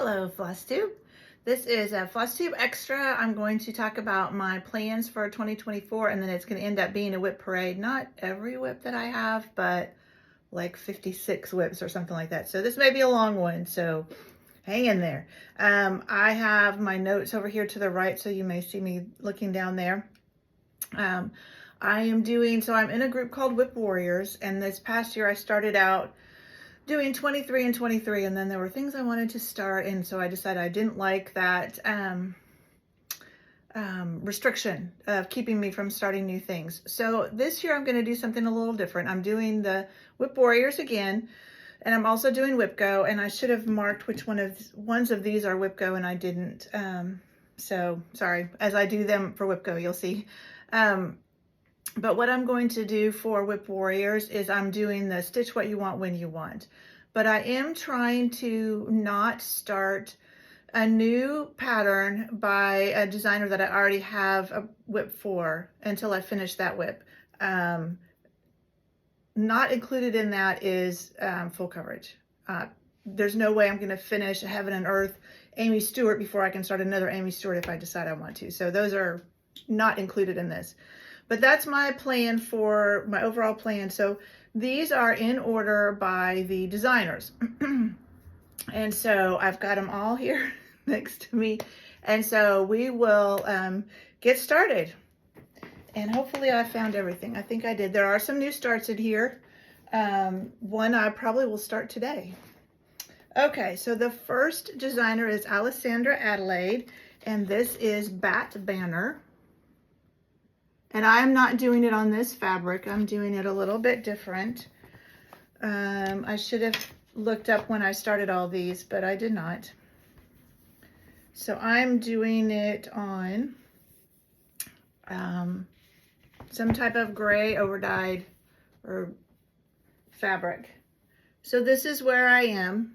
Hello, FlossTube. This is a FlossTube Extra. I'm going to talk about my plans for 2024, and then it's going to end up being a WIP parade. Not every WIP that I have, but like 56 WIPs or something like that. So this may be a long one, so hang in there. I have my notes over here to the right, so you may see me looking down there. I'm in a group called WIP Warriors, and this past year I started out doing 23 and 23, and then there were things I wanted to start, and so I decided I didn't like that restriction of keeping me from starting new things. So this year I'm going to do something a little different. I'm doing the WIP Warriors again, and I'm also doing WIP Go, and I should have marked which ones of these are WIP Go, and I didn't. So sorry, as I do them for WIP Go, you'll see. But what I'm going to do for WIP Warriors is I'm doing the stitch what you want when you want. But I am trying to not start a new pattern by a designer that I already have a WIP for until I finish that WIP. Not included in that is full coverage. There's no way I'm going to finish Heaven and Earth Amy Stewart before I can start another Amy Stewart if I decide I want to. So those are not included in this. But that's my plan for my overall plan. So these are in order by the designers. And so I've got them all here next to me. And so we will get started. And hopefully I found everything. I think I did. There are some new starts in here. One I probably will start today. Okay, so the first designer is Alessandra Adelaide. And this is Bat Banner. And I'm not doing it on this fabric. I'm doing it a little bit different. I should have looked up when I started all these, but I did not. So I'm doing it on some type of gray overdyed or fabric. So this is where I am.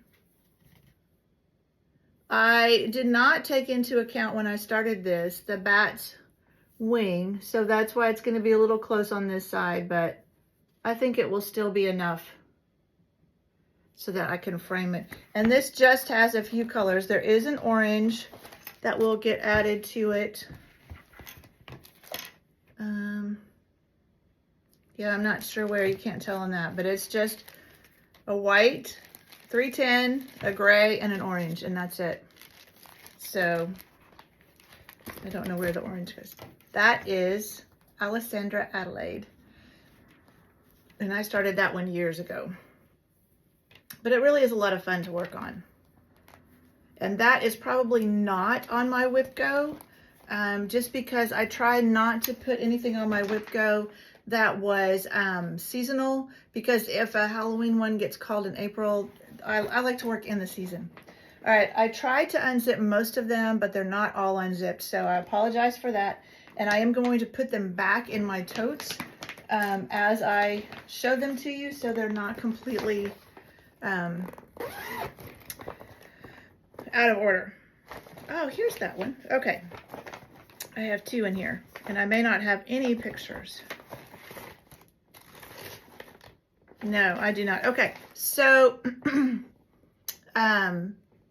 I did not take into account when I started this, the bat's wing, so that's why it's going to be a little close on this side, but I think it will still be enough so that I can frame it. And this just has a few colors. There is an orange that will get added to it. Yeah, I'm not sure where, you can't tell on that, but it's just a white, 310, a gray, and an orange, and that's it. So I don't know where the orange goes. That is Alessandra Adelaide. And I started that one years ago. But it really is a lot of fun to work on. And that is probably not on my WIP Go, just because I tried not to put anything on my WIP Go that was seasonal, because if a Halloween one gets called in April, I like to work in the season. All right, I tried to unzip most of them, but they're not all unzipped, so I apologize for that. And I am going to put them back in my totes as I show them to you, so they're not completely out of order. Oh, here's that one. Okay, I have two in here, and I may not have any pictures. No, I do not. Okay, so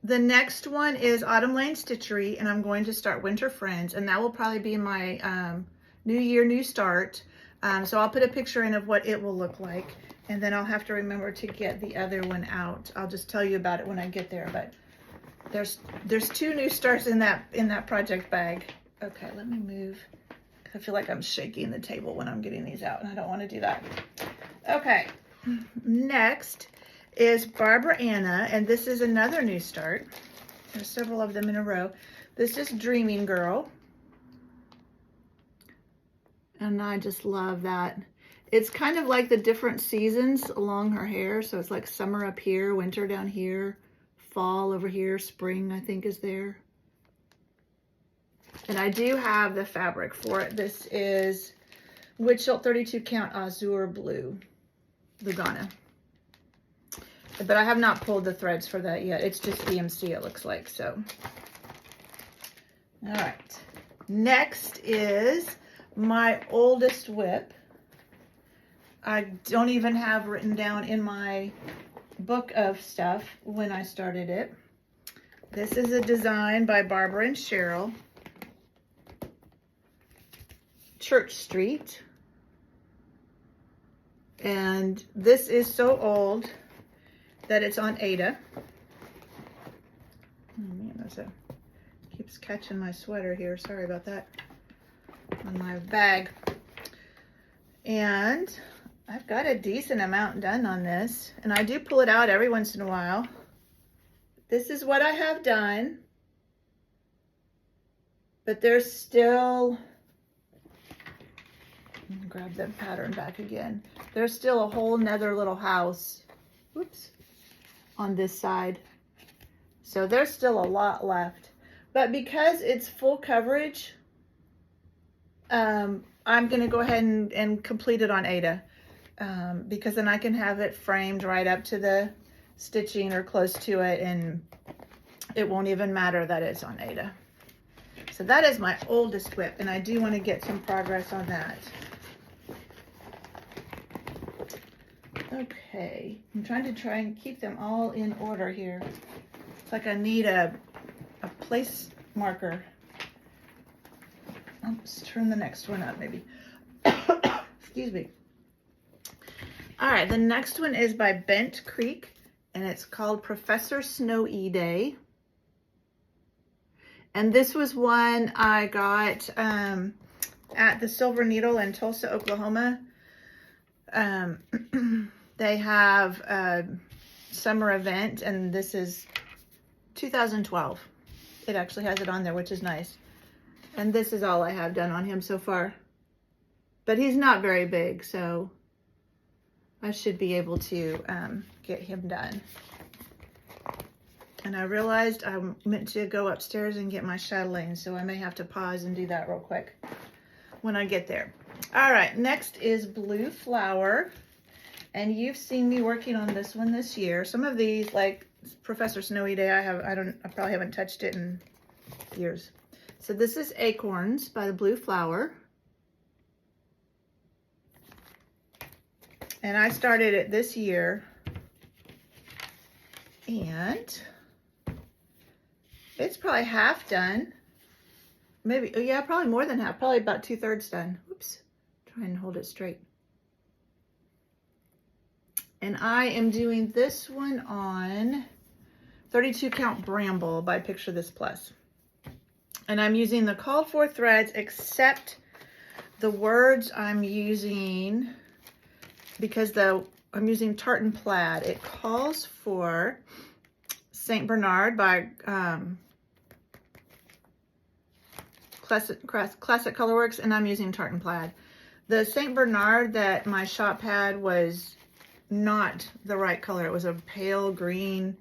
the next one is Autumn Lane Stitchery, and I'm going to start Winter Friends, and that will probably be my New Year, New Start. So I'll put a picture in of what it will look like, and then I'll have to remember to get the other one out. I'll just tell you about it when I get there, but there's two new starts in that project bag. Okay, let me move. I feel like I'm shaking the table when I'm getting these out, and I don't want to do that. Okay, next is Barbara Anna, and this is another new start. There's several of them in a row. This is Dreaming Girl, and I just love that. It's kind of like the different seasons along her hair, so it's like summer up here, winter down here, fall over here, spring I think is there. And I do have the fabric for it. This is Witchelt 32 count Azure Blue Lugana. But I have not pulled the threads for that yet. It's just DMC, it looks like. So, all right. Next is my oldest WIP. I don't even have written down in my book of stuff when I started it. This is a design by Barbara and Cheryl. Church Street. And this is so old that it's on Ada. Oh man, keeps catching my sweater here. Sorry about that. On my bag. And I've got a decent amount done on this. And I do pull it out every once in a while. This is what I have done. But there's still... grab the pattern back again. There's still a whole nother little house, oops, on this side. So there's still a lot left. But because it's full coverage, I'm going to go ahead and complete it on Ada. Because then I can have it framed right up to the stitching or close to it, and it won't even matter that it's on Ada. So that is my oldest WIP, and I do want to get some progress on that. Okay, I'm trying to keep them all in order here. It's like I need a place marker. Let's turn the next one up maybe. Excuse me. All right, the next one is by Bent Creek, and it's called Professor Snowy Day. And this was one I got at the Silver Needle in Tulsa, Oklahoma. They have a summer event, and this is 2012. It actually has it on there, which is nice. And this is all I have done on him so far. But he's not very big, so I should be able to get him done. And I realized I meant to go upstairs and get my chatelaine, so I may have to pause and do that real quick when I get there. All right, next is Blue Flower. And you've seen me working on this one this year. Some of these, like Professor Snowy Day, I probably haven't touched it in years. So this is Acorns by the Blue Flower. And I started it this year. And it's probably half done. Maybe, yeah, probably more than half. Probably about 2/3 done. Oops, try and hold it straight. And I am doing this one on 32 count Bramble by Picture This Plus. And I'm using the called for threads, except the words I'm using, because I'm using tartan plaid. It calls for St. Bernard by Classic Colorworks, and I'm using tartan plaid. The St. Bernard that my shop had was not the right color. It was a pale green.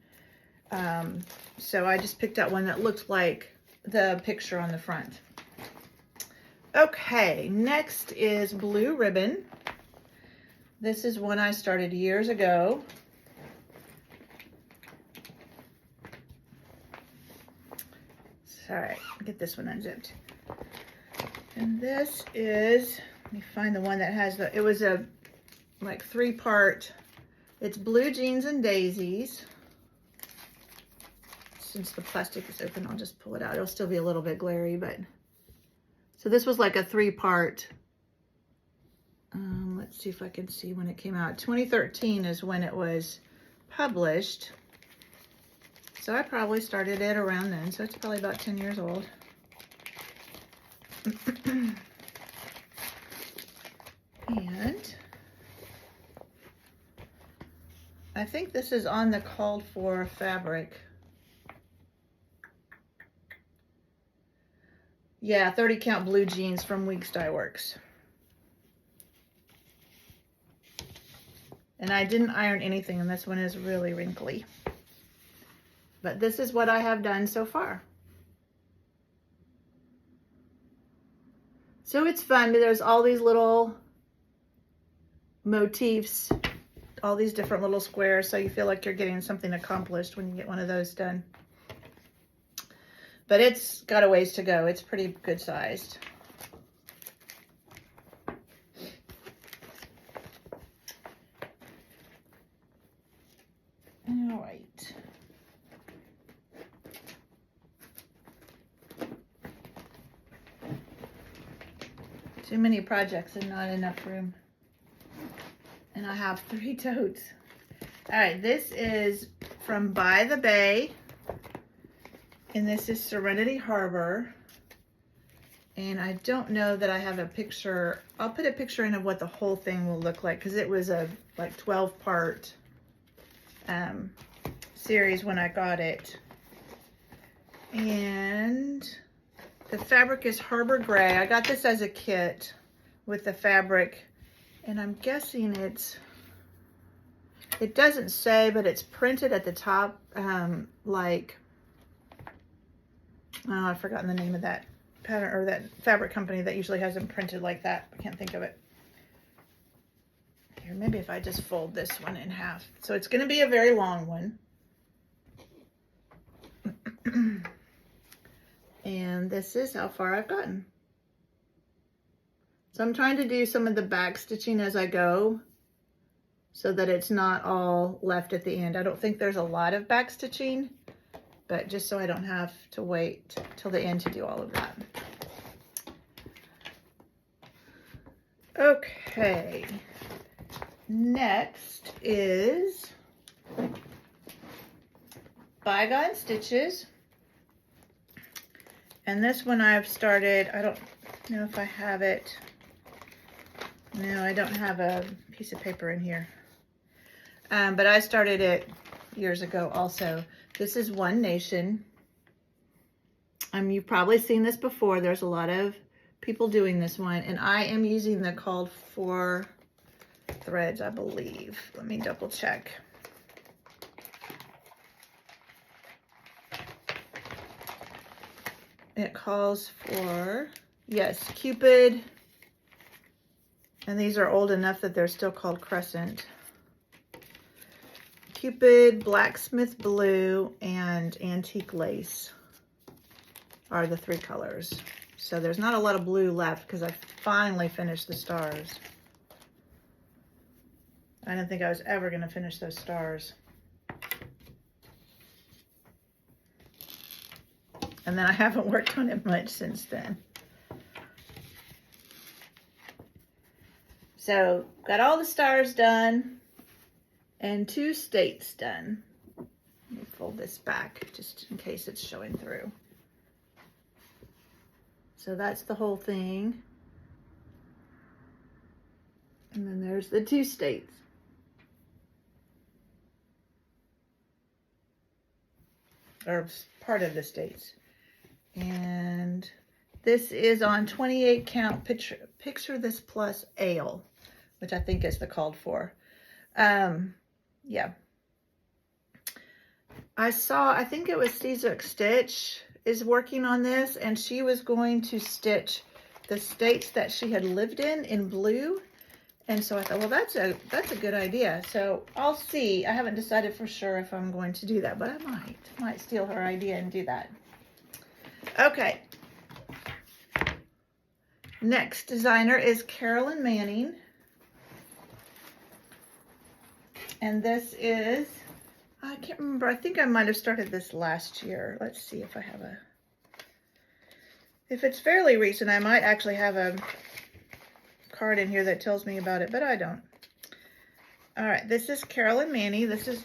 So I just picked out one that looked like the picture on the front. Okay, next is Blue Ribbon. This is one I started years ago. Sorry, get this one unzipped. And this is, let me find the one that has it was a like 3-part. It's Blue Jeans and Daisies. Since the plastic is open, I'll just pull it out. It'll still be a little bit glary, but. So this was like a 3-part. Let's see if I can see when it came out. 2013 is when it was published. So I probably started it around then. So it's probably about 10 years old. And I think this is on the called for fabric. Yeah, 30 count Blue Jeans from Weeks Dye Works. And I didn't iron anything, and this one is really wrinkly. But this is what I have done so far. So it's fun. There's all these little motifs, all these different little squares, so you feel like you're getting something accomplished when you get one of those done. But it's got a ways to go. It's pretty good sized. All right. Too many projects and not enough room. And I have 3 totes. All right, this is from By the Bay. And this is Serenity Harbor. And I don't know that I have a picture. I'll put a picture in of what the whole thing will look like, because it was a like 12-part series when I got it. And the fabric is Harbor Gray. I got this as a kit with the fabric, and I'm guessing it doesn't say, but it's printed at the top, like, oh, I've forgotten the name of that pattern or that fabric company that usually has them printed like that. I can't think of it. Here, maybe if I just fold this one in half. So it's going to be a very long one. And this is how far I've gotten. So I'm trying to do some of the back stitching as I go so that it's not all left at the end. I don't think there's a lot of back stitching, but just so I don't have to wait till the end to do all of that. Okay, next is Bygone Stitches. And this one I've started, I don't know if I have it. No, I don't have a piece of paper in here. But I started it years ago also. This is One Nation. You've probably seen this before. There's a lot of people doing this one. And I am using the called for threads, I believe. Let me double check. It calls for, yes, Cupid. And these are old enough that they're still called Crescent. Cupid, Blacksmith Blue, and Antique Lace are the 3 colors. So there's not a lot of blue left because I finally finished the stars. I didn't think I was ever going to finish those stars. And then I haven't worked on it much since then. So got all the stars done and 2 states done. Let me fold this back just in case it's showing through. So that's the whole thing. And then there's the 2 states. Or part of the states. And this is on 28 count picture this plus ale, which I think is the called for. Yeah. I think it was Caesar Stitch is working on this, and she was going to stitch the states that she had lived in blue. And so I thought, well, that's a good idea. So I'll see. I haven't decided for sure if I'm going to do that, but I might steal her idea and do that. Okay. Next designer is Carolyn Manning. And this is, I can't remember. I think I might have started this last year. Let's see if I have if it's fairly recent, I might actually have a card in here that tells me about it, but I don't. All right, this is Carolyn Manning. This is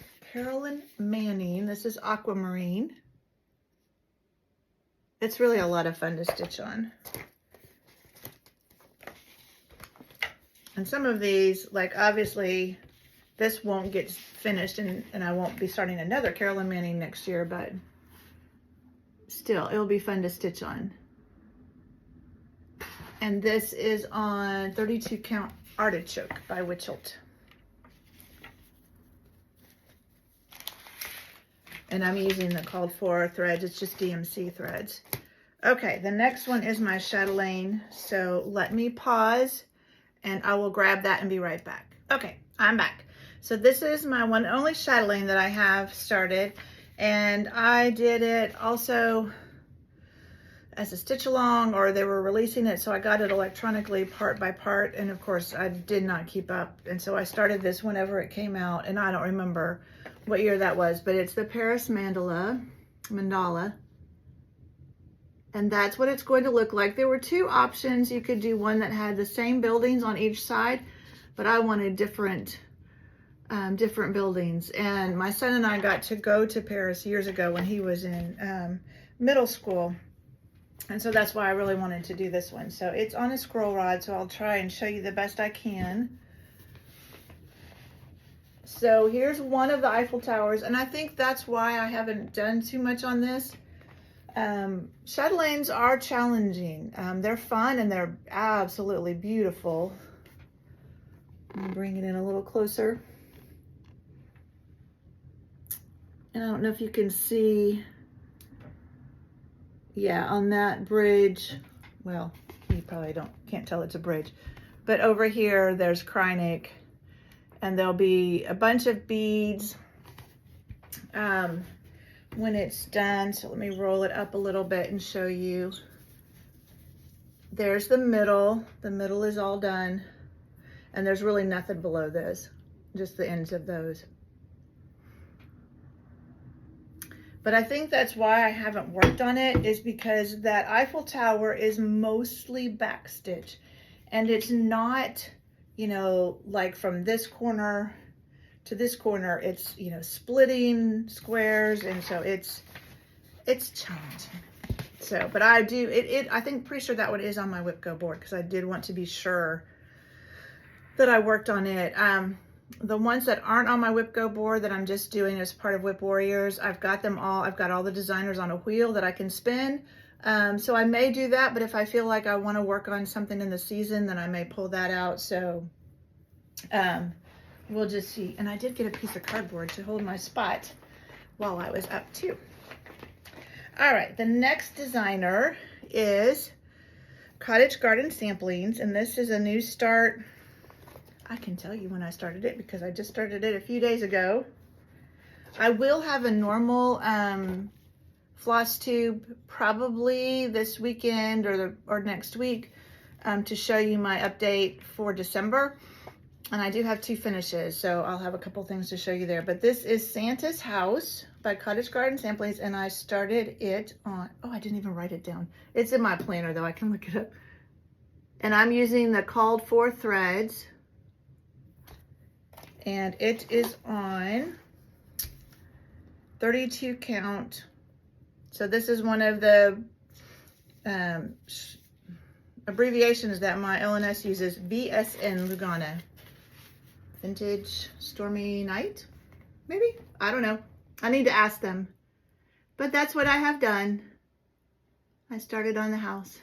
Aquamarine. It's really a lot of fun to stitch on. And some of these, like obviously this won't get finished and I won't be starting another Carolyn Manning next year, but still, it'll be fun to stitch on. And this is on 32 count Artichoke by Witchelt. And I'm using the called for threads. It's just DMC threads. Okay, the next one is my chatelaine. So let me pause and I will grab that and be right back. Okay, I'm back. So this is my one and only chatelaine that I have started. And I did it also as a stitch along, or they were releasing it, so I got it electronically part by part, and of course I did not keep up, and so I started this whenever it came out, and I don't remember what year that was, but it's the Paris Mandala, And that's what it's going to look like. There were two options. You could do one that had the same buildings on each side, but I wanted different buildings. And my son and I got to go to Paris years ago when he was in middle school. And so that's why I really wanted to do this one. So it's on a scroll rod, so I'll try and show you the best I can. So here's one of the Eiffel Towers, and I think that's why I haven't done too much on this. Chatelaines are challenging. They're fun and they're absolutely beautiful. Let me bring it in a little closer. And I don't know if you can see, yeah, on that bridge, well, you probably can't tell it's a bridge, but over here there's Krynic, and there'll be a bunch of beads when it's done. So let me roll it up a little bit and show you. There's the middle. The middle is all done, and there's really nothing below this, just the ends of those. But I think that's why I haven't worked on it, is because that Eiffel Tower is mostly backstitch, and it's not, you know, like from this corner to this corner, it's, you know, splitting squares, and so it's challenging. So, but I do, I think, pretty sure that one is on my WIP Go board, because I did want to be sure that I worked on it. The ones that aren't on my WIP Go board that I'm just doing as part of WIP Warriors, I've got them all. I've got all the designers on a wheel that I can spin. So I may do that, but if I feel like I want to work on something in the season, then I may pull that out. So we'll just see. And I did get a piece of cardboard to hold my spot while I was up too. All right, the next designer is Cottage Garden Samplings, and this is a new start. I can tell you when I started it because I just started it a few days ago. I will have a normal floss tube probably this weekend or next week to show you my update for December. And I do have two finishes, so I'll have a couple things to show you there. But this is Santa's House by Cottage Garden Samplings, and I started it on, oh, I didn't even write it down. It's in my planner though, I can look it up. And I'm using the called for threads. And it is on 32 count. So this is one of the abbreviations that my LNS uses, VSN Lugana. Vintage Stormy Night, maybe? I don't know. I need to ask them. But that's what I have done. I started on the house.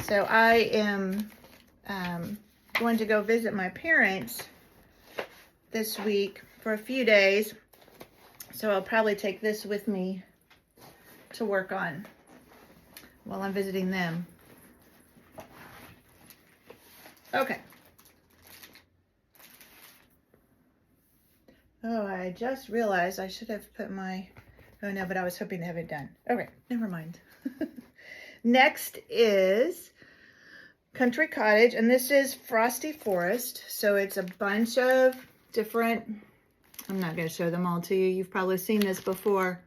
So I am going to go visit my parents this week for a few days. So I'll probably take this with me to work on while I'm visiting them. Okay. Oh, I just realized I should have put my, oh no, but I was hoping to have it done. Okay, never mind. Next is Country Cottage, and this is Frosty Forest. So it's a bunch of different, I'm not going to show them all to you. You've probably seen this before,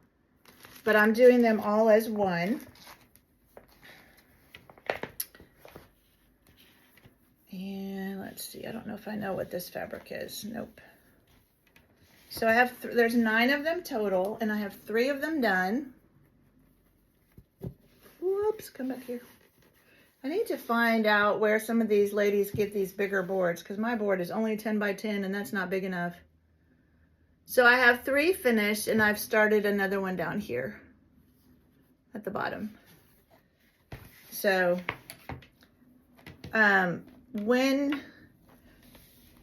but I'm doing them all as one. And let's see, I don't know if I know what this fabric is. Nope. So I have, there's 9 of them total, and I have 3 of them done. Whoops, come back here. I need to find out where some of these ladies get these bigger boards, because my board is only 10 by 10, and that's not big enough. So I have 3 finished, and I've started another one down here at the bottom. So when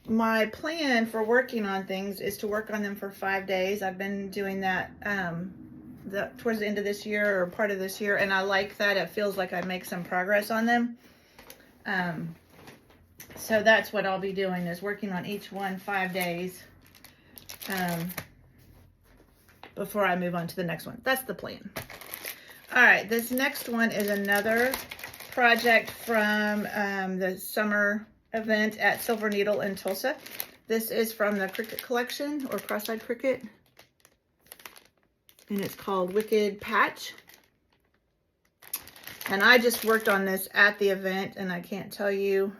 my plan for working on things is to work on them for 5 days. I've been doing that towards the end of this year or part of this year, and I like that. It feels like I make some progress on them. So that's what I'll be doing, is working on each one 5 days before I move on to the next one. That's the plan. All right, this next one is another project from the summer event at Silver Needle in Tulsa. This is from the Cricut collection, or Cross-Eyed Cricut, and it's called Wicked Patch. And I just worked on this at the event, and I can't tell you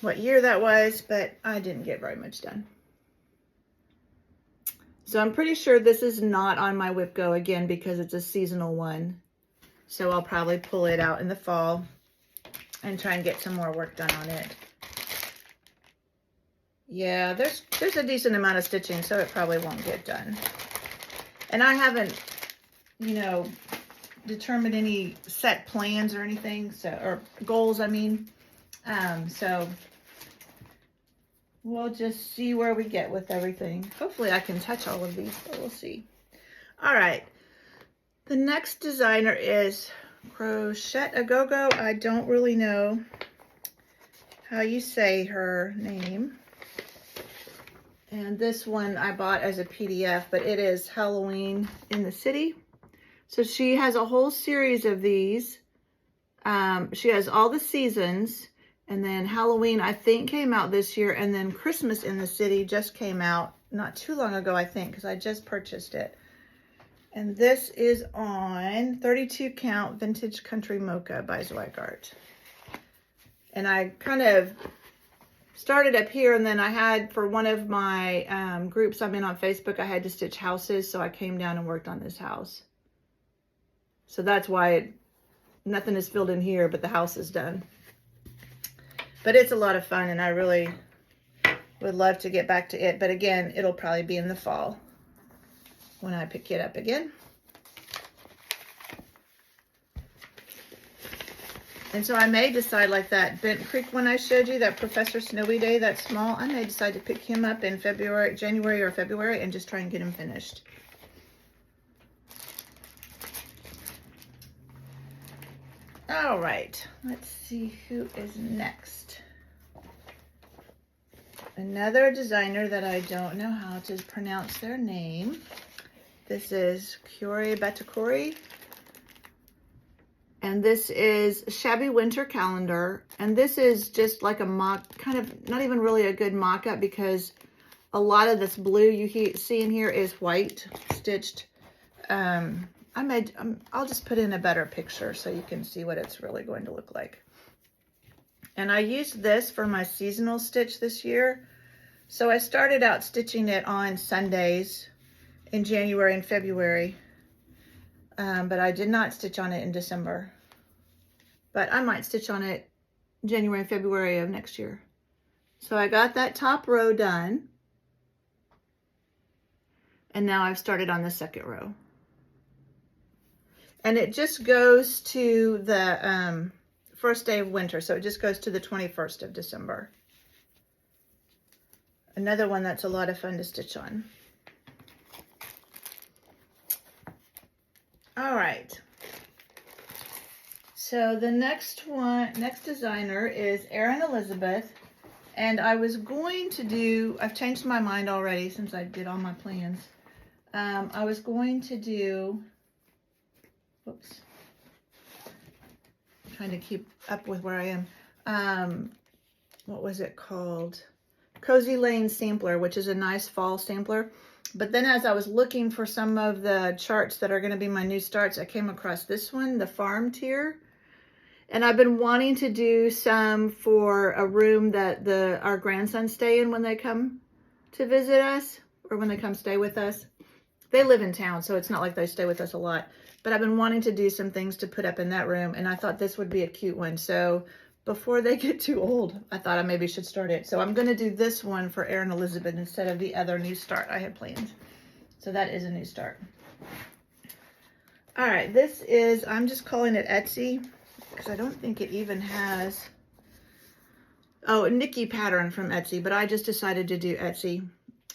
what year that was, but I didn't get very much done. So I'm pretty sure this is not on my WIP Go again because it's a seasonal one. So I'll probably pull it out in the fall and try and get some more work done on it. Yeah, there's a decent amount of stitching, so it probably won't get done. And I haven't, you know, determined any set plans or anything, so, or goals, I mean. So we'll just see where we get with everything. Hopefully I can touch all of these, but we'll see. All right. The next designer is Crochet A Go-Go. I don't really know how you say her name. And this one I bought as a PDF, but it is Halloween in the City. So she has a whole series of these. She has all the seasons. And then Halloween, I think, came out this year. And then Christmas in the City just came out not too long ago, I think, because I just purchased it. And this is on 32 Count Vintage Country Mocha by Zweigart. And I kind of started up here, and then I had, for one of my groups I'm in on Facebook, I had to stitch houses. So I came down and worked on this house. So that's why nothing is filled in here, but the house is done. But it's a lot of fun, and I really would love to get back to it. But again, it'll probably be in the fall when I pick it up again. And so I may decide, like that Bent Creek one I showed you, that Professor Snowy Day, that small, I may decide to pick him up in January or February, and just try and get him finished. All right, let's see who is next. Another designer that I don't know how to pronounce their name. This is Kyori Batakori. And this is Shabby Winter Calendar. And this is just like a mock, kind of not even really a good mock-up, because a lot of this blue you see in here is white stitched. I'll just put in a better picture so you can see what it's really going to look like. And I used this for my seasonal stitch this year. So I started out stitching it on Sundays in January and February. But I did not stitch on it in December. But I might stitch on it January and February of next year. So I got that top row done. And now I've started on the second row. And it just goes to the first day of winter. So it just goes to the 21st of December. Another one that's a lot of fun to stitch on. All right. So the next designer is Erin Elizabeth. And I was going to do, I've changed my mind already since I did all my plans. I was going to do, whoops, I'm trying to keep up with where I am. What was it called? Cozy Lane Sampler, which is a nice fall sampler. But then as I was looking for some of the charts that are going to be my new starts, I came across this one, the Farm Tier. And I've been wanting to do some for a room that our grandsons stay in when they come to visit us, or when they come stay with us. They live in town, so it's not like they stay with us a lot. But I've been wanting to do some things to put up in that room, and I thought this would be a cute one. So before they get too old, I thought I maybe should start it. So I'm going to do this one for Erin Elizabeth instead of the other new start I had planned. So that is a new start. All right, this is, I'm just calling it Etsy, because I don't think it even has, oh, Nikki pattern from Etsy, but I just decided to do Etsy.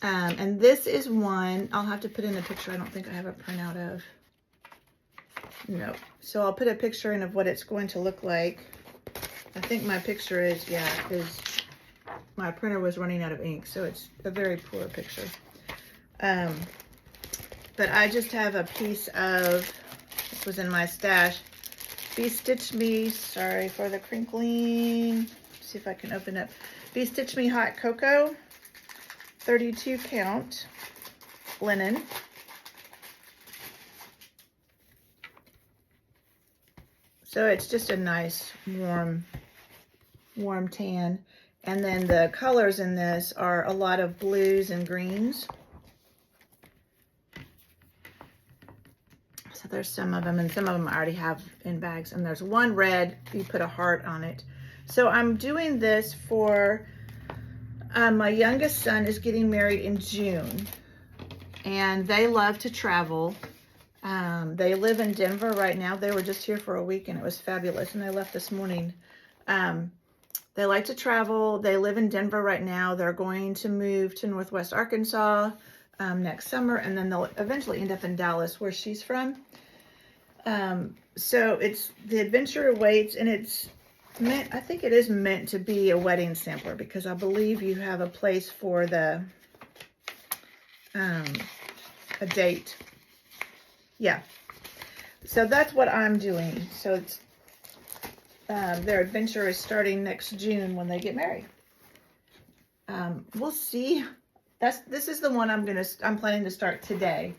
And this is one, I'll have to put in a picture. I don't think I have a printout of. No. So I'll put a picture in of what it's going to look like. I think my picture is, yeah, because my printer was running out of ink, so it's a very poor picture. But I just have a piece of, this was in my stash, Be Stitch Me, sorry for the crinkling. Let's see if I can open up. Be Stitch Me Hot Cocoa, 32 count linen. So it's just a nice warm tan. And then the colors in this are a lot of blues and greens. So there's some of them, and some of them I already have in bags. And there's one red, you put a heart on it. So I'm doing this for, my youngest son is getting married in June. And they love to travel. They live in Denver right now. They were just here for a week and it was fabulous. And they left this morning. They like to travel. They live in Denver right now. They're going to move to Northwest Arkansas next summer, and then they'll eventually end up in Dallas, where she's from. So it's the adventure awaits, and it's meant, I think it is meant to be a wedding sampler, because I believe you have a place for the a date. Yeah. So that's what I'm doing. So it's their adventure is starting next June when they get married. We'll see. This is the one I'm planning to start today.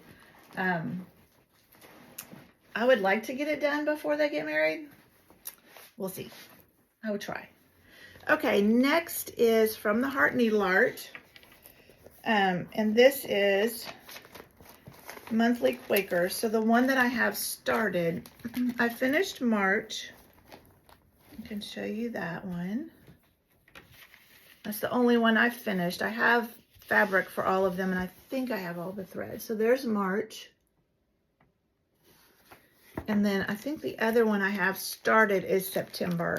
I would like to get it done before they get married. We'll see. I would try. Okay, next is From the Heart Needle Art. And this is Monthly Quaker. So the one that I have started, I finished March. I can show you that one. That's the only one I finished. I have fabric for all of them, and I think I have all the threads. So there's March. And then I think the other one I have started is September.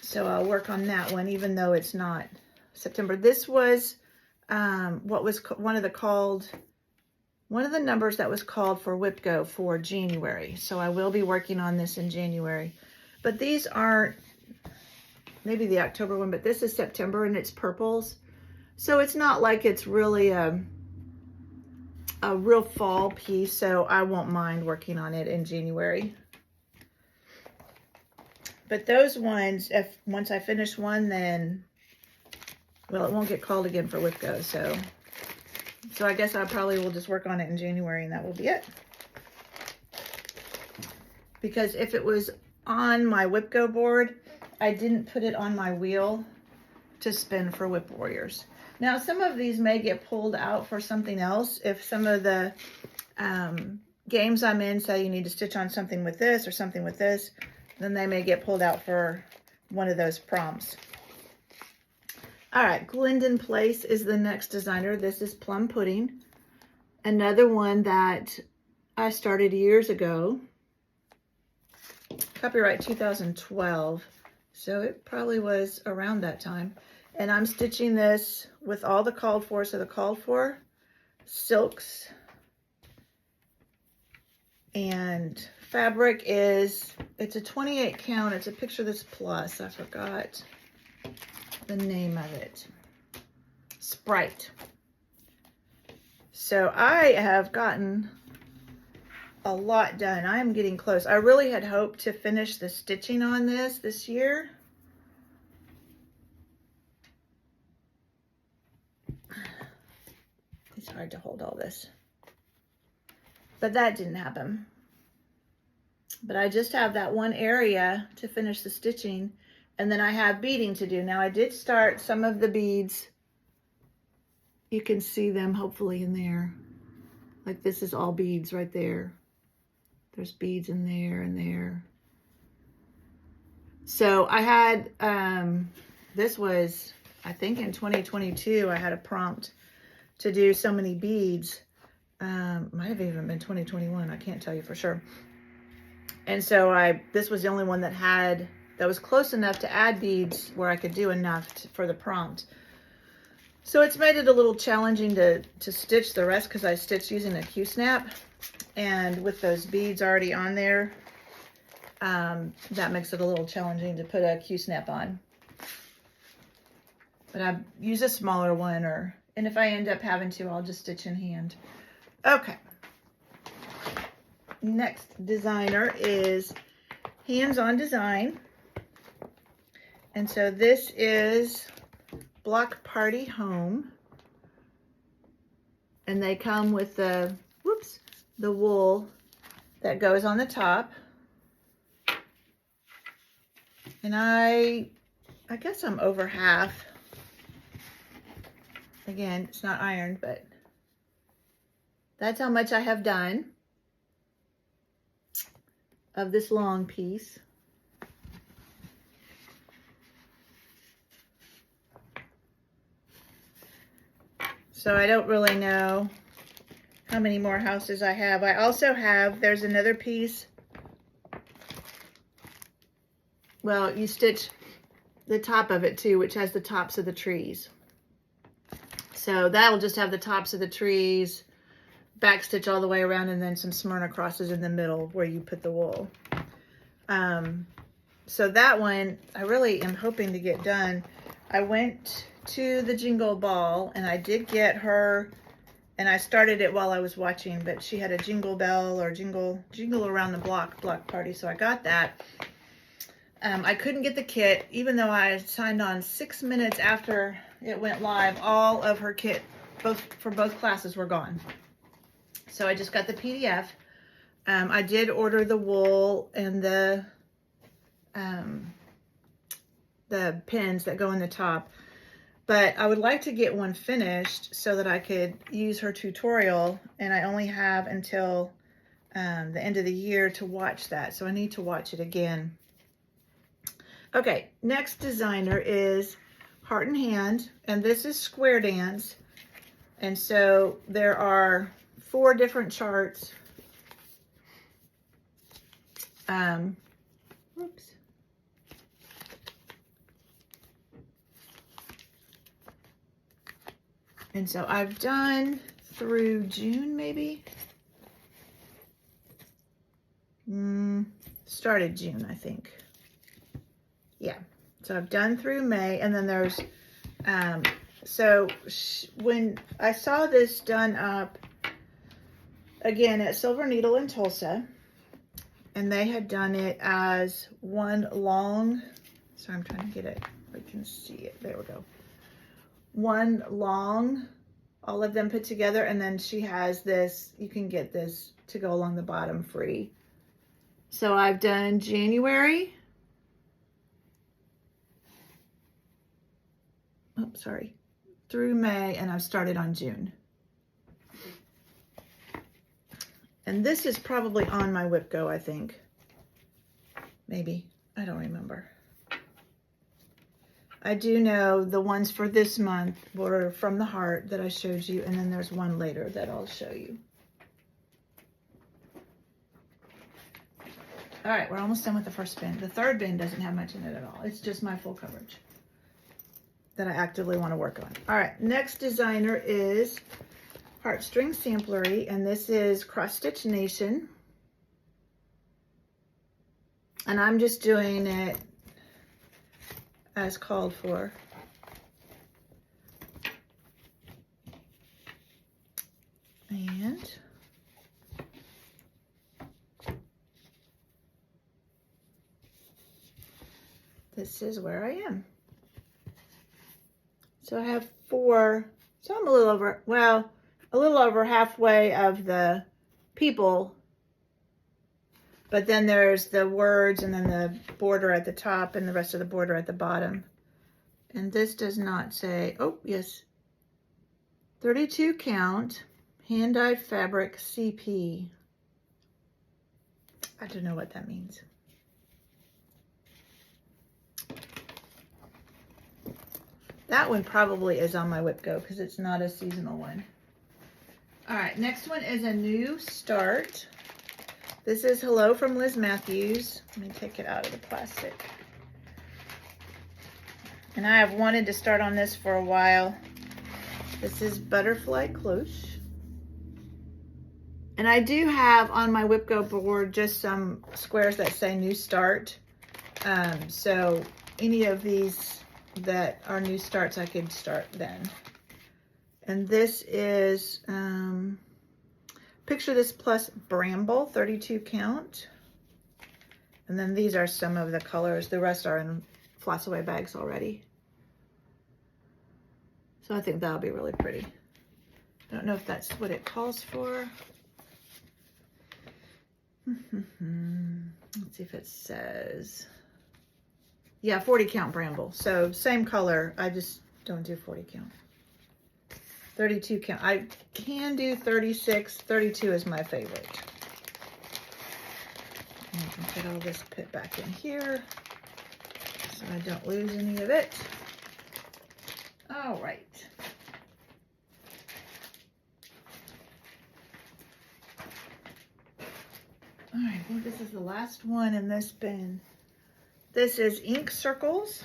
So I'll work on that one, even though it's not September. This was what was one of the numbers that was called for WIP Go for January. So I will be working on this in January. But these aren't, maybe the October one, but this is September and it's purples. So it's not like it's really a real fall piece, so I won't mind working on it in January. But those ones, once I finish one, then, well, it won't get called again for WIP Go, so I guess I probably will just work on it in January and that will be it. Because if it was on my WIP Go board, I didn't put it on my wheel to spin for WIP Warriors. Now, some of these may get pulled out for something else. If some of the games I'm in say you need to stitch on something with this or something with this, then they may get pulled out for one of those prompts. All right, Glendon Place is the next designer. This is Plum Pudding. Another one that I started years ago. Copyright 2012. So it probably was around that time. And I'm stitching this with all the called for. So the called for silks. And fabric is, it's a 28 count. It's a Picture This Plus. I forgot the name of it. Sprite. So I have gotten a lot done. I am getting close. I really had hoped to finish the stitching on this year. It's hard to hold all this. But that didn't happen. But I just have that one area to finish the stitching, and then I have beading to do. Now I did start some of the beads. You can see them hopefully in there. Like this is all beads right there. There's beads in there and there. So I had, this was, I think in 2022, I had a prompt to do so many beads. Might have even been 2021. I can't tell you for sure. And so this was the only one that was close enough to add beads where I could do enough for the prompt. So it's made it a little challenging to stitch the rest because I stitched using a Q-snap. And with those beads already on there, that makes it a little challenging to put a Q-snap on. But I use a smaller one, and if I end up having to, I'll just stitch in hand. Okay. Next designer is Hands On Design. And so this is Block Party Home. And they come with the wool that goes on the top. And I guess I'm over half. Again, it's not ironed, but that's how much I have done of this long piece. So I don't really know how many more houses I have. I also have, there's another piece. Well, you stitch the top of it too, which has the tops of the trees. So that'll just have the tops of the trees, back stitch all the way around, and then some Smyrna crosses in the middle where you put the wool. So that one, I really am hoping to get done. I went to the Jingle Ball, and I did get her, and I started it while I was watching, but she had a Jingle Bell or Jingle Around the Block party, so I got that. I couldn't get the kit, even though I signed on 6 minutes after it went live. All of her kit, for both classes, were gone. So I just got the PDF. I did order the wool and the pins that go in the top, but I would like to get one finished so that I could use her tutorial, and I only have until the end of the year to watch that, so I need to watch it again. Okay, next designer is Heart and Hand, and this is Square Dance, and so there are 4 different charts. Whoops. And so I've done through June, maybe. Started June, I think. Yeah. So I've done through May, and then there's, when I saw this done up, again, at Silver Needle in Tulsa, and they had done it as one long, sorry, I'm trying to get it, I can see it, there we go. One long, all of them put together, and then she has this, you can get this to go along the bottom free. So I've done January, through May, and I've started on June. And this is probably on my WIP Go, I think. Maybe, I don't remember. I do know the ones for this month were from the heart that I showed you, and then there's one later that I'll show you. All right, we're almost done with the first bin. The third bin doesn't have much in it at all. It's just my full coverage that I actively want to work on. All right, next designer is Heartstring Samplery, and this is Cross Stitch Nation. And I'm just doing it as called for. And this is where I am. So I have 4, so I'm a little over, well, a little over halfway of the people, but then there's the words and then the border at the top and the rest of the border at the bottom. And this does not say, oh yes, 32 count, hand-dyed fabric CP. I don't know what that means. That one probably is on my WIP Go because it's not a seasonal one. All right, next one is a new start. This is Hello from Liz Matthews. Let me take it out of the plastic. And I have wanted to start on this for a while. This is Butterfly Cloche. And I do have on my WIP Go board just some squares that say new start. So any of these that are new starts, I could start then. And this is Picture This Plus Bramble, 32 count. And then these are some of the colors. The rest are in floss away bags already. So I think that'll be really pretty. I don't know if that's what it calls for. Let's see if it says. Yeah, 40 count bramble. So same color. I just don't do 40 count. 32 count. I can do 36. 32 is my favorite. And I can put all this pit back in here so I don't lose any of it. All right. All right, well, this is the last one in this bin. This is ink circles.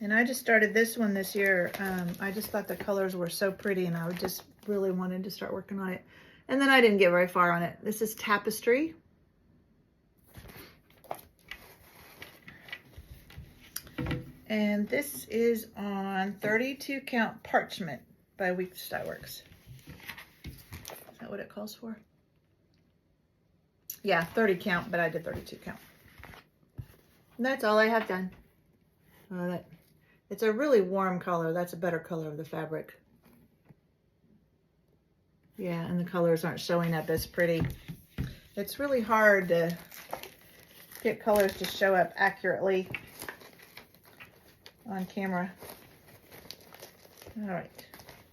And I just started this one this year. I just thought the colors were so pretty and I just really wanted to start working on it. And then I didn't get very far on it. This is tapestry. And this is on 32 count parchment by WIP Styleworks. Is that what it calls for? Yeah, 30 count, but I did 32 count. And that's all I have done. It's a really warm color. That's a better color of the fabric. Yeah, and the colors aren't showing up as pretty. It's really hard to get colors to show up accurately on camera. All right,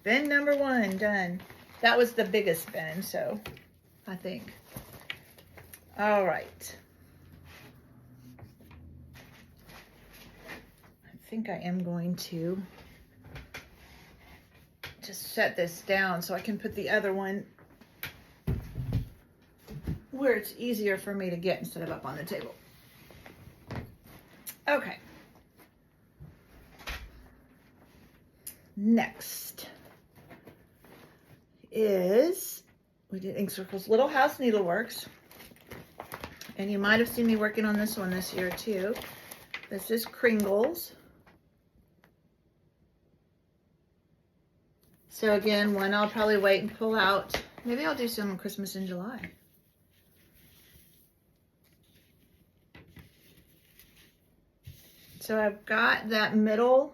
bin number 1 done. That was the biggest bin, so I think. All right. I think I am going to just set this down so I can put the other one where it's easier for me to get instead of up on the table. Okay. Next is, we did ink circles, Little House Needleworks. And you might have seen me working on this one this year too. This is Kringles. So again, one I'll probably wait and pull out. Maybe I'll do some Christmas in July. So I've got that middle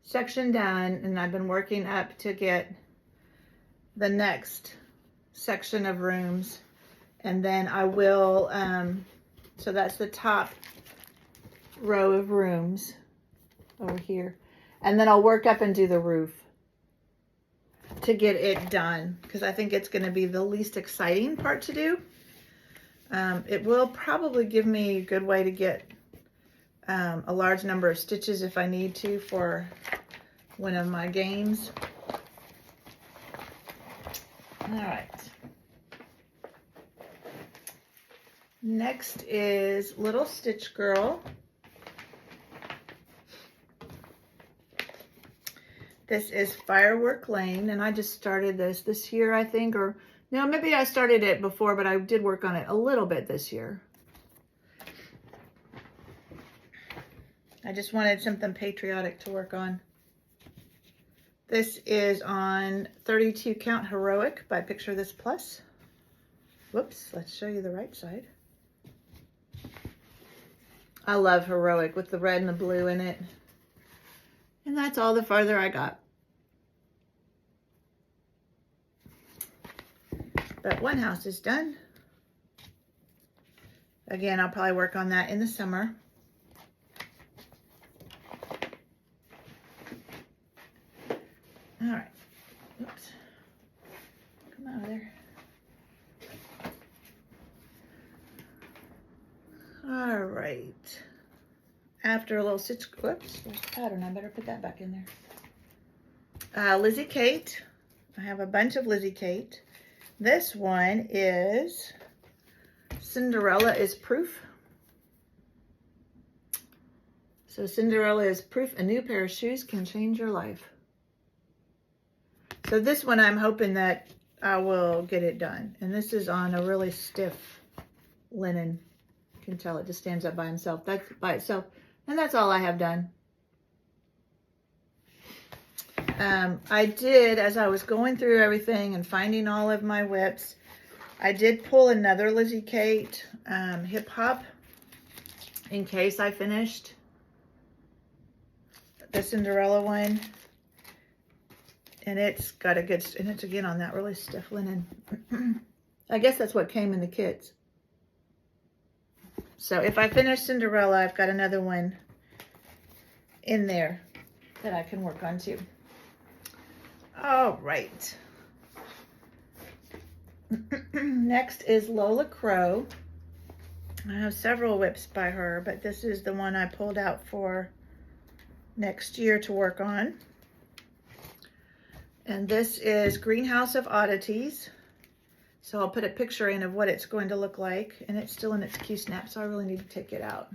section done and I've been working up to get the next section of rooms. And then I will, so that's the top row of rooms over here. And then I'll work up and do the roof to get it done because I think it's going to be the least exciting part to do. It will probably give me a good way to get a large number of stitches if I need to for one of my games. All right. Next is Little Stitch Girl. This is Firework Lane, and I just started this year, I think, or no, maybe I started it before, but I did work on it a little bit this year. I just wanted something patriotic to work on. This is on 32 count Heroic by Picture This Plus. Whoops, let's show you the right side. I love Heroic with the red and the blue in it. And that's all the farther I got. But one house is done. Again, I'll probably work on that in the summer. All right. Oops. Come out of there. All right. After a little stitch, whoops, there's a pattern. I better put that back in there. Lizzie Kate. I have a bunch of Lizzie Kate. This one is Cinderella is Proof. So Cinderella is proof a new pair of shoes can change your life. So this one I'm hoping that I will get it done. And this is on a really stiff linen. You can tell it just stands up by himself. That's by itself. And that's all I have done. I did, as I was going through everything and finding all of my WIPs, I did pull another Lizzie Kate Hip Hop in case I finished the Cinderella one. And it's got a good, and it's again on that really stiff linen. I guess that's what came in the kits. So if I finish Cinderella, I've got another one in there that I can work on too. All right. Next is Lola Crow. I have several WIPs by her, but this is the one I pulled out for next year to work on. And this is Greenhouse of Oddities. So I'll put a picture in of what it's going to look like, and it's still in its Q-snap, so I really need to take it out.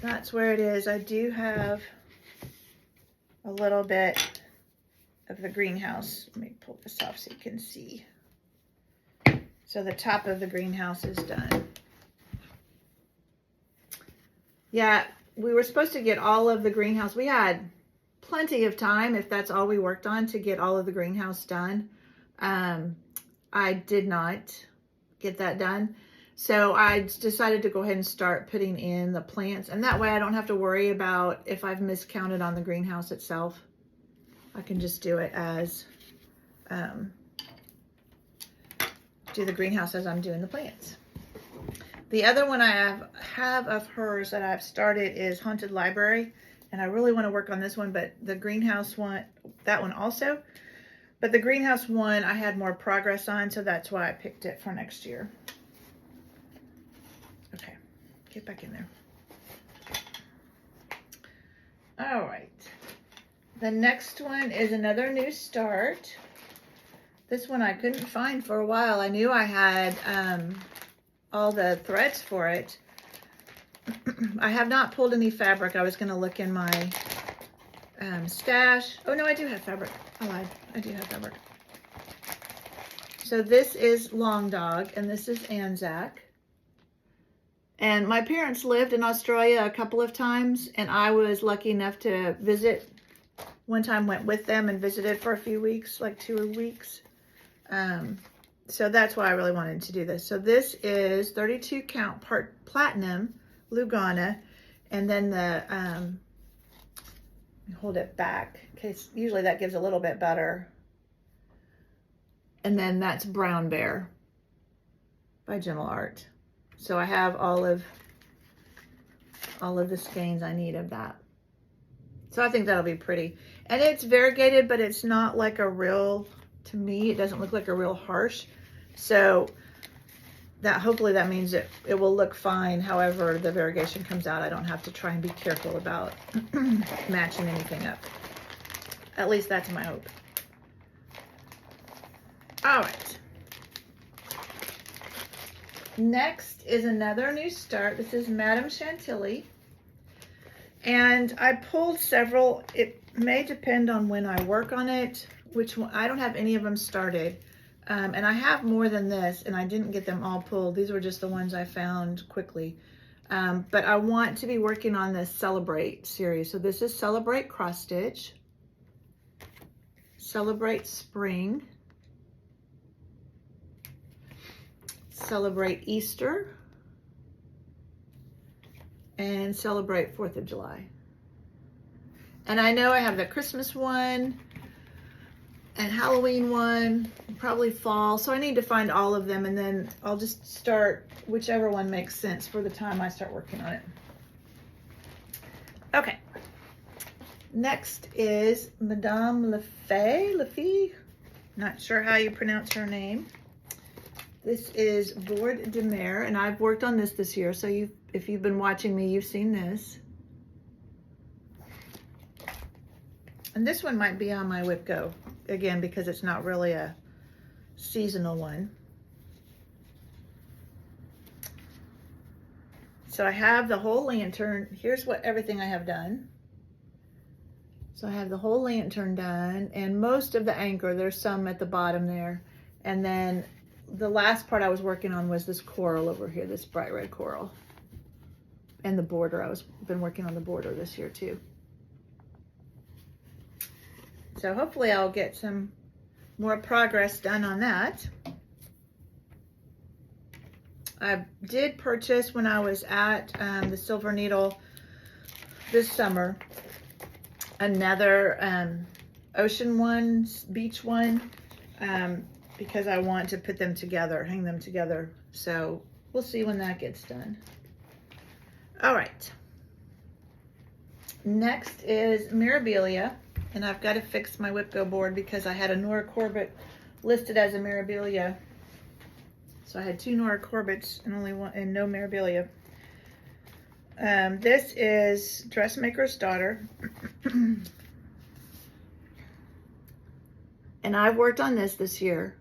That's where it is. I do have a little bit of the greenhouse. Let me pull this off so you can see. So the top of the greenhouse is done. Yeah, we were supposed to get all of the greenhouse. We had plenty of time, if that's all we worked on, to get all of the greenhouse done. I did not get that done. So I decided to go ahead and start putting in the plants. And that way I don't have to worry about if I've miscounted on the greenhouse itself. I can just do it as, do the greenhouse as I'm doing the plants. The other one I have of hers that I've started is Haunted Library. And I really want to work on this one, but the greenhouse one, that one also. But the greenhouse one I had more progress on, so that's why I picked it for next year. Okay, get back in there. All right. The next one is another new start. This one I couldn't find for a while. I knew I had all the threads for it. I have not pulled any fabric. I was going to look in my stash. Oh no, I do have fabric. I lied. I do have fabric. So this is Long Dog and this is Anzac. And my parents lived in Australia a couple of times, and I was lucky enough to visit. One time went with them and visited for a few weeks, like 2 weeks. So that's why I really wanted to do this. So this is 32 count part platinum Lugana, and then the hold it back because usually that gives a little bit better. And then that's Brown Bear by Gentle Art. So I have all of the skeins I need of that. So I think that'll be pretty. And it's variegated, but it's not like a real, to me, it doesn't look like a real harsh. So that hopefully that means it will look fine. However, the variegation comes out, I don't have to try and be careful about matching anything up. At least that's my hope. All right. Next is another new start. This is Madame Chantilly. And I pulled several. It may depend on when I work on it, which one. I don't have any of them started. And I have more than this, and I didn't get them all pulled. These were just the ones I found quickly. But I want to be working on this Celebrate series. So this is Celebrate Cross Stitch, Celebrate Spring, Celebrate Easter, and Celebrate 4th of July. And I know I have the Christmas one and Halloween one, probably fall. So I need to find all of them, and then I'll just start whichever one makes sense for the time I start working on it. Okay. Next is Madame Lefay, not sure how you pronounce her name. This is Bord de Mer, and I've worked on this year, so if you've been watching me, you've seen this. And this one might be on my WIP Go, again, because it's not really a seasonal one. So I have the whole lantern. Here's what everything I have done. So I have the whole lantern done, and most of the anchor. There's some at the bottom there. And then the last part I was working on was this coral over here, this bright red coral. And the border. Been working on the border this year too. So hopefully I'll get some more progress done on that. I did purchase when I was at the Silver Needle this summer another ocean one, beach one, because I want to put them together, hang them together. So we'll see when that gets done. All right. Next is Mirabilia, and I've got to fix my WIP Go board because I had a Nora Corbett listed as a Mirabilia. So I had 2 Nora Corbett's and only one, and no Mirabilia. This is Dressmaker's Daughter. And I've worked on this year.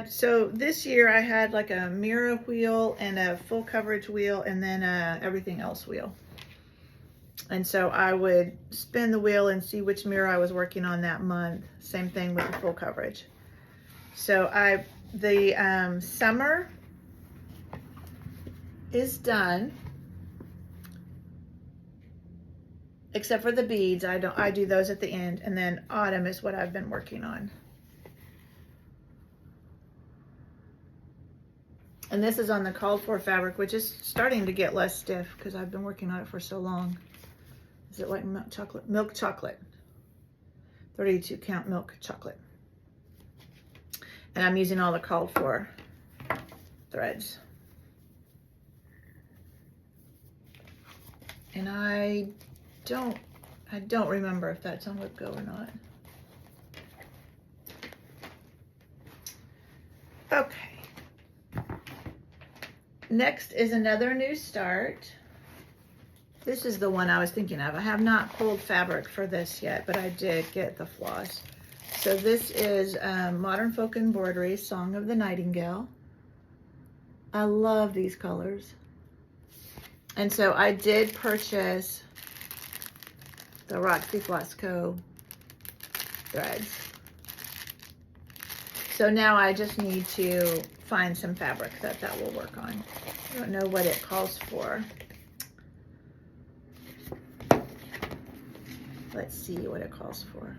So this year I had like a mirror wheel and a full coverage wheel and then everything else wheel. And so I would spin the wheel and see which mirror I was working on that month. Same thing with the full coverage. So the summer is done, except for the beads. I do those at the end, and then autumn is what I've been working on. And this is on the called for fabric, which is starting to get less stiff because I've been working on it for so long. Is it like milk chocolate? Milk chocolate. 32 count milk chocolate. And I'm using all the called for threads. And I don't remember if that's on WIP Go or not. Okay. Next is another new start. This is the one I was thinking of. I have not pulled fabric for this yet, but I did get the floss. So this is Modern Folk Embroidery, Song of the Nightingale. I love these colors. And so I did purchase the Roxy Flasco threads. So now I just need to find some fabric that will work on. I don't know what it calls for. Let's see what it calls for.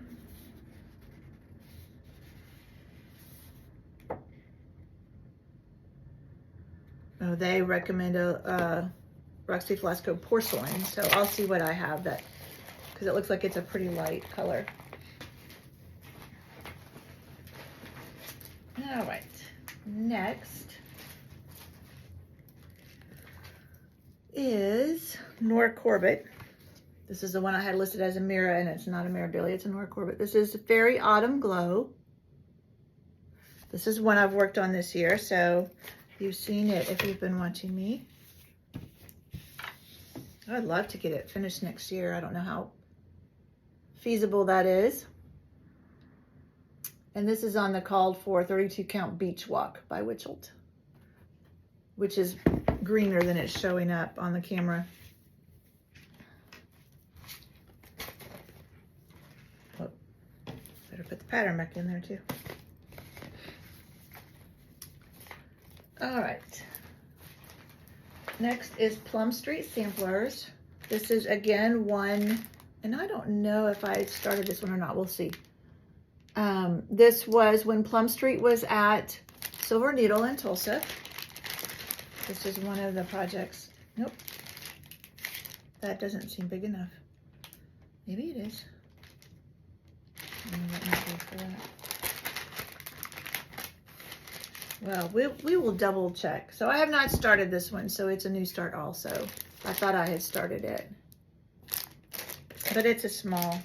Oh, they recommend a Roxy Flasco porcelain, so I'll see what I have that, because it looks like it's a pretty light color. All right, next is Nora Corbett. This is the one I had listed as a Mira, and it's not a Mirabilia, it's a Nora Corbett. This is Fairy Autumn Glow. This is one I've worked on this year, so you've seen it if you've been watching me. I'd love to get it finished next year. I don't know how feasible that is. And this is on the called for 32 count Beach Walk by Witchelt, which is greener than it's showing up on the camera. Oh, better put the pattern back in there too. All right. Next is Plum Street Samplers. This is again one, and I don't know if I started this one or not. We'll see. This was when Plum Street was at Silver Needle in Tulsa. This is one of the projects. Nope. That doesn't seem big enough. Maybe it is. Well, we will double check. So I have not started this one, so it's a new start also. I thought I had started it. But it's a small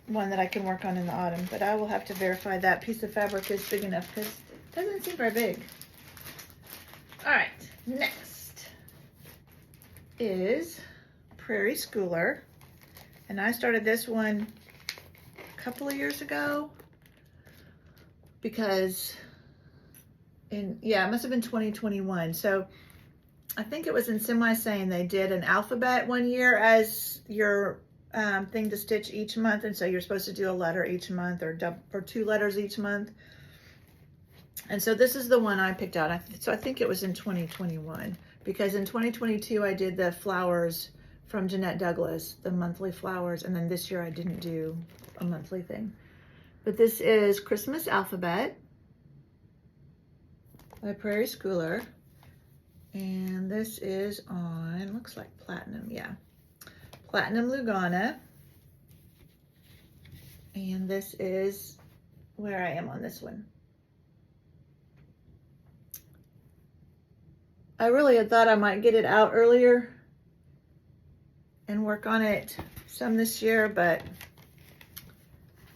one that I can work on in the autumn. But I will have to verify that piece of fabric is big enough because it doesn't seem very big. All right, next is Prairie Schooler. And I started this one a couple of years ago because it must have been 2021. So I think it was in Semi saying they did an alphabet one year as your thing to stitch each month, and so you're supposed to do a letter each month or 2 letters each month. And so this is the one I picked out. So I think it was in 2021 because in 2022 I did the flowers from Jeanette Douglas, the monthly flowers, and then this year I didn't do a monthly thing. But this is Christmas Alphabet by Prairie Schooler, and this is on, looks like platinum, yeah, platinum Lugana, and this is where I am on this one. I really had thought I might get it out earlier and work on it some this year, but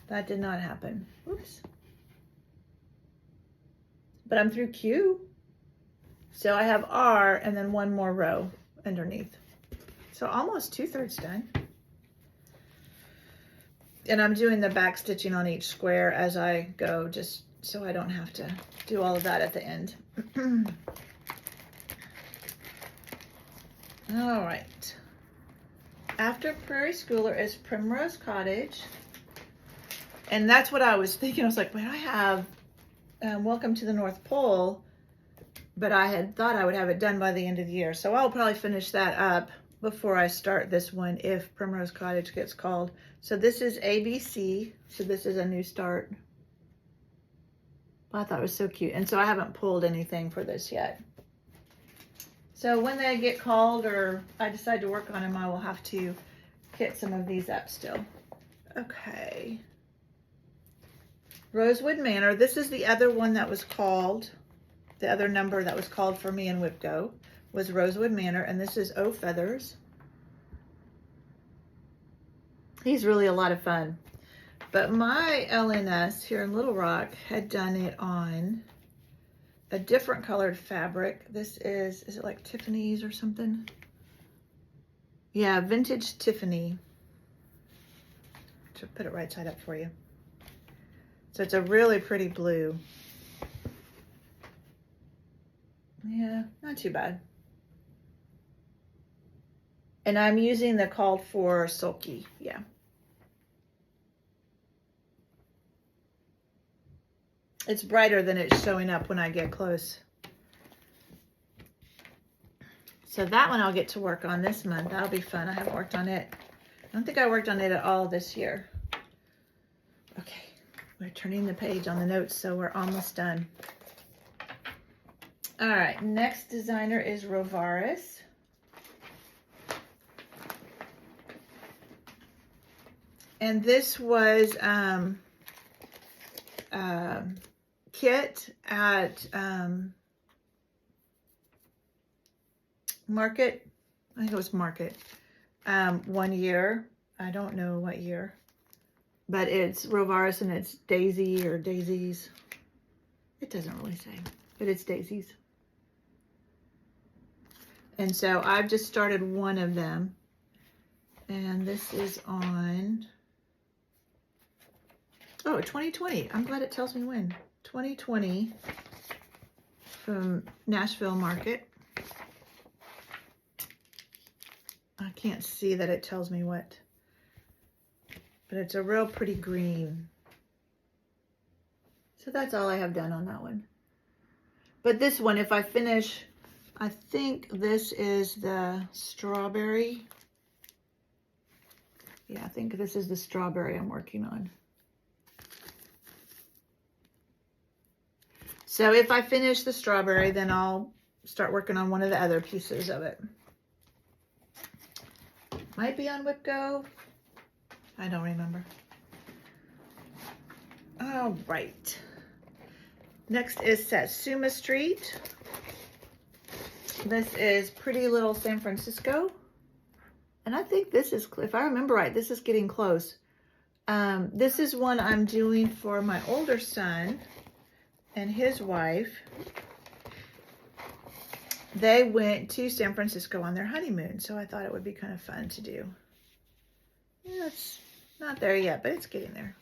that did not happen. Oops. But I'm through Q. So I have R and then one more row underneath. So almost 2/3 done. And I'm doing the back stitching on each square as I go, just so I don't have to do all of that at the end. All right. After Prairie Schooler is Primrose Cottage. And that's what I was thinking. I was like, wait, I have Welcome to the North Pole, but I had thought I would have it done by the end of the year. So I'll probably finish that up before I start this one if Primrose Cottage gets called. So this is ABC. So this is a new start. I thought it was so cute. And so I haven't pulled anything for this yet. So when they get called or I decide to work on them, I will have to hit some of these up still. Okay. Rosewood Manor. This is the other one that was called. The other number that was called for me in WIP Go was Rosewood Manor. And this is O Feathers. He's really a lot of fun. But my LNS here in Little Rock had done it on a different colored fabric. This is it like Tiffany's or something? Yeah, Vintage Tiffany. To put it right side up for you. So it's a really pretty blue. Yeah, not too bad. And I'm using the called for sulky, yeah. It's brighter than it's showing up when I get close. So that one I'll get to work on this month. That'll be fun. I haven't worked on it. I don't think I worked on it at all this year. Okay, we're turning the page on the notes, so we're almost done. All right, next designer is Rovaris. And this was kit at Market. I think it was Market. 1 year. I don't know what year. But it's Rovaris and it's Daisy or Daisies. It doesn't really say, but it's Daisies. And so I've just started one of them. And this is on, oh, 2020. I'm glad it tells me when. 2020 from Nashville Market. I can't see that it tells me what, but it's a real pretty green. So that's all I have done on that one. But this one, if I finish, I think this is the strawberry. Yeah, I think this is the strawberry I'm working on. So if I finish the strawberry, then I'll start working on one of the other pieces of it. Might be on WIP Go. I don't remember. All right. Next is Satsuma Street. This is Pretty Little San Francisco. And I think this is, if I remember right, this is getting close. This is one I'm doing for my older son and his wife. They went to San Francisco on their honeymoon, so I thought it would be kind of fun to do. Yeah, it's not there yet, but it's getting there.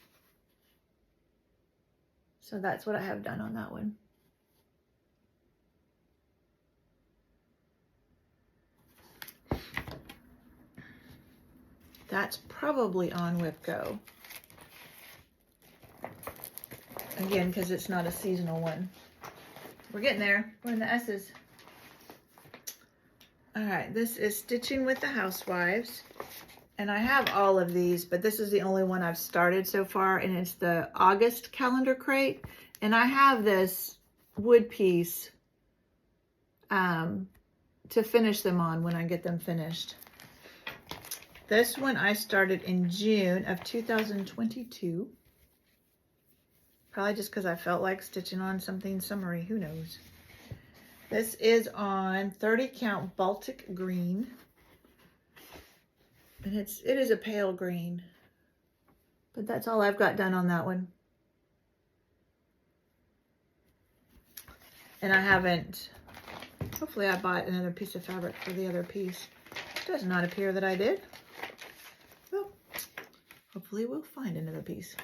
So that's what I have done on that one. That's probably on WIP Go. Again, because it's not a seasonal one. We're getting there. We're in the S's. All right, this is Stitching with the Housewives. And I have all of these, but this is the only one I've started so far, and it's the August calendar crate. And I have this wood piece to finish them on when I get them finished. This one I started in June of 2022. Probably just because I felt like stitching on something summery, who knows. This is on 30 count Baltic green. And it is a pale green. But that's all I've got done on that one. And I haven't, hopefully I bought another piece of fabric for the other piece. It does not appear that I did. Well, hopefully we'll find another piece.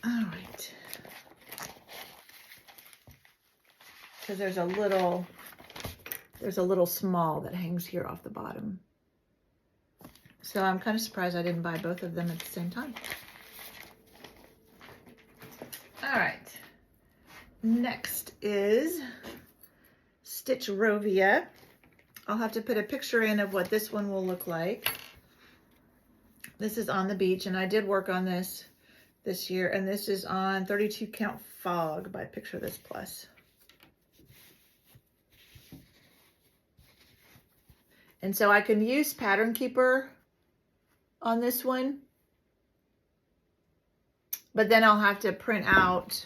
All right. Because there's a little small that hangs here off the bottom. So I'm kind of surprised I didn't buy both of them at the same time. All right. Next is Stitch Rovia. I'll have to put a picture in of what this one will look like. This is on the beach, and I did work on this year, and this is on 32 count Fog by Picture This Plus. And so I can use Pattern Keeper on this one, but then I'll have to print out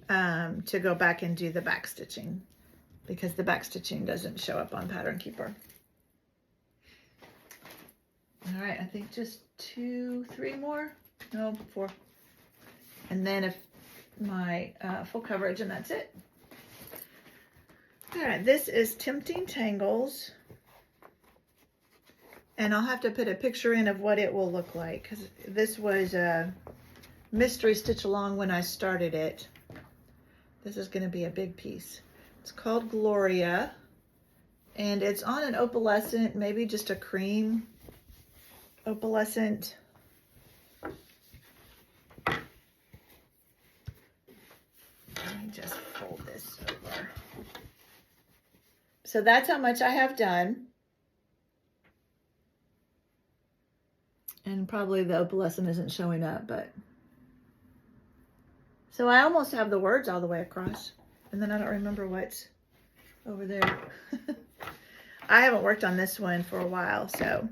to go back and do the back stitching, because the back stitching doesn't show up on Pattern Keeper. All right, I think just 3 more, no, 4. And then if my full coverage, and that's it. All right, this is Tempting Tangles. And I'll have to put a picture in of what it will look like, because this was a mystery stitch along when I started it. This is going to be a big piece. It's called Gloria, and it's on an opalescent, maybe just a cream opalescent. Let me just fold this over. So that's how much I have done. And probably the opalescent isn't showing up, but. So I almost have the words all the way across. And then I don't remember what's over there. I haven't worked on this one for a while, so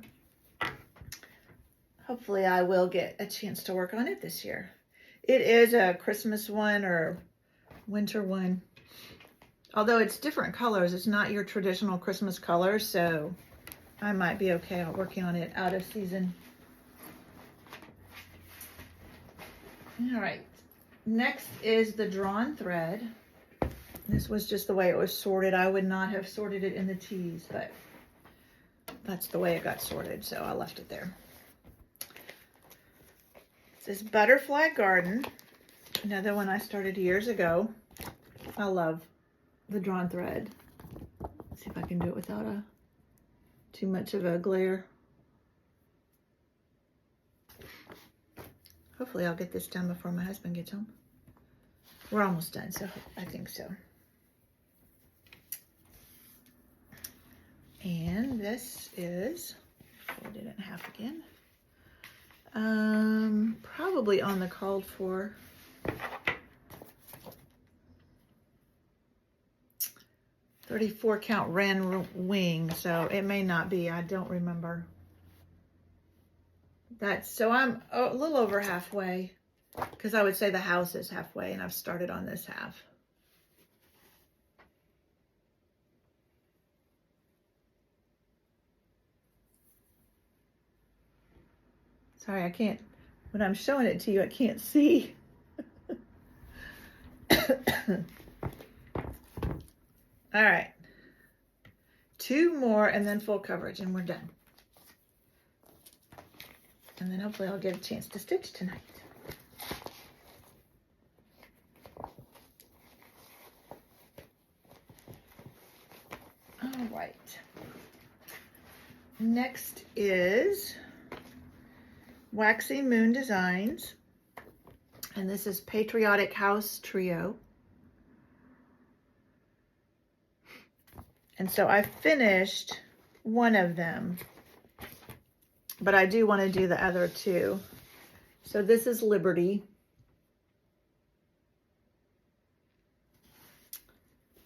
hopefully I will get a chance to work on it this year. It is a Christmas one or winter one. Although it's different colors. It's not your traditional Christmas colors, so I might be okay working on it out of season. All right, next is the drawn thread. This was just the way it was sorted. I would not have sorted it in the tees, but that's the way it got sorted, so I left it there. This is Butterfly Garden, another one I started years ago. I love the drawn thread. Let's see if I can do it without too much of a glare. Hopefully I'll get this done before my husband gets home. We're almost done, so I think so. And this is, fold it in half again. Probably on the called for. .34 count Wren wing, so it may not be. I don't remember. So I'm a little over halfway, because I would say the house is halfway, and I've started on this half. Sorry, I can't, when I'm showing it to you, I can't see. All right, 2 more and then full coverage, and we're done. And then hopefully I'll get a chance to stitch tonight. All right. Next is Waxy Moon Designs. And this is Patriotic House Trio. And so I finished one of them, but I do want to do the other 2. So this is Liberty.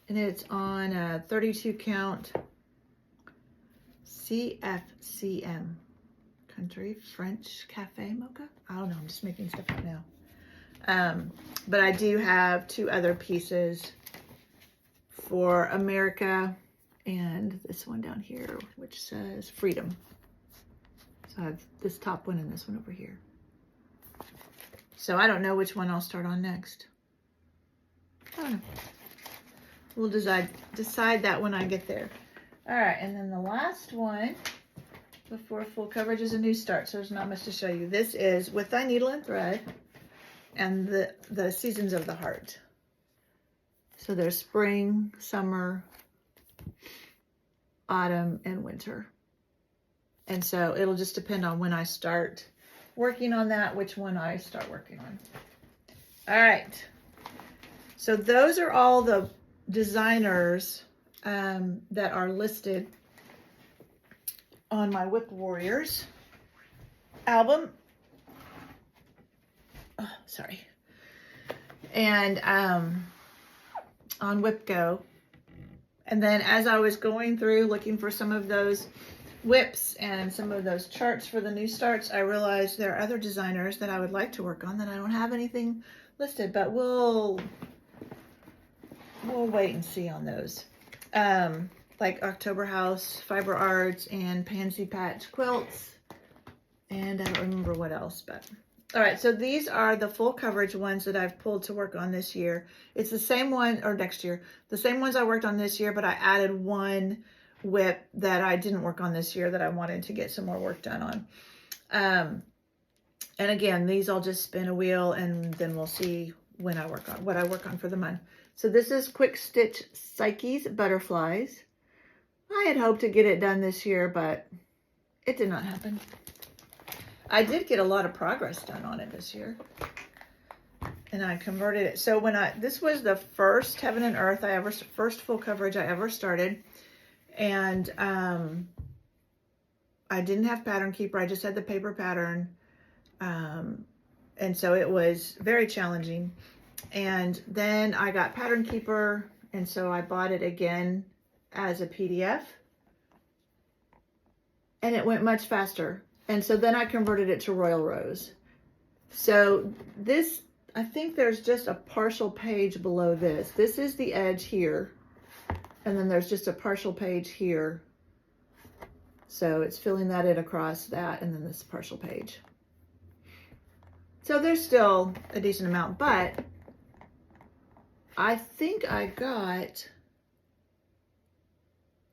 And it's on a 32 count CFCM, Country French Cafe Mocha. I don't know, I'm just making stuff up now. But I do have 2 other pieces for America and this one down here, which says Freedom. So I have this top one and this one over here. So I don't know which one I'll start on next. I don't know. We'll decide that when I get there. All right, and then the last one before full coverage is a new start, so there's not much to show you. This is With Thy Needle and Thread and the Seasons of the Heart. So there's spring, summer, autumn, and winter. And so it'll just depend on when I start working on that, which one I start working on. All right. So those are all the designers that are listed on my WIP Warriors album. Oh, sorry. And on WIP Go. And then as I was going through looking for some of those WIPs and some of those charts for the new starts, I realized there are other designers that I would like to work on that I don't have anything listed, but we'll wait and see on those. Like October House, Fiber Arts, and Pansy Patch Quilts. And I don't remember what else, but... All right, so these are the full coverage ones that I've pulled to work on this year. It's the same one, or next year, the same ones I worked on this year, but I added one WIP that I didn't work on this year that I wanted to get some more work done on. And again, these I'll just spin a wheel and then we'll see when I work on what I work on for the month. So this is Quick Stitch Psyche's Butterflies. I had hoped to get it done this year, but it did not happen. I did get a lot of progress done on it this year. And I converted it. So this was the first Heaven and Earth first full coverage I ever started. And I didn't have Pattern Keeper. I just had the paper pattern. And so it was very challenging. And then I got Pattern Keeper. And so I bought it again as a PDF. And it went much faster. And so then I converted it to Royal Rose. So this, I think there's just a partial page below this. This is the edge here. And then there's just a partial page here. So it's filling that in across that and then this partial page. So there's still a decent amount, but I think I got,